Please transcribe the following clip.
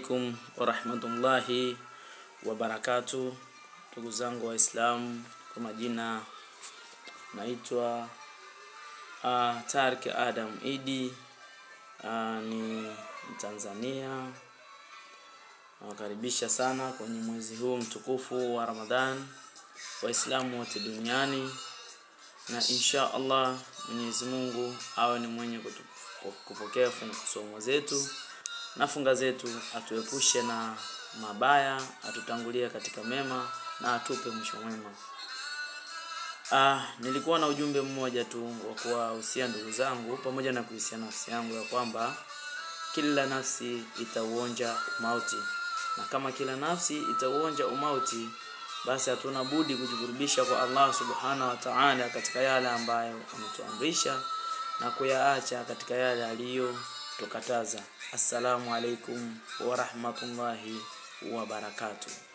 alaikum wa rahmatullahi wa barakatuh. Ndugu zangu Waislamu, kwa majina naitwa Tariq Adam Idi, ni Tanzania. Nawakaribisha sana kwenye mwezi huu mtukufu wa Ramadhan, Waislamu wote duniani, na insha Allah Mwenyezi Mungu awe ni mwenye kupokea somo zetu na funga zetu, atuepushe na mabaya, atutangulie katika mema na atupe mwisho mwema. Nilikuwa na ujumbe mmoja tu wa kuwahusia ndugu zangu pamoja na kuhusia nafsi yangu, ya kwamba kila nafsi itauonja mauti, na kama kila nafsi itauonja umauti, basi hatuna budi kujikurubisha kwa Allah subhanahu wa ta'ala katika yale ambayo ametuamrisha na kuyaacha katika yale aliyotukataza. Assalamu alaikum wa rahmatullahi wa barakatuh.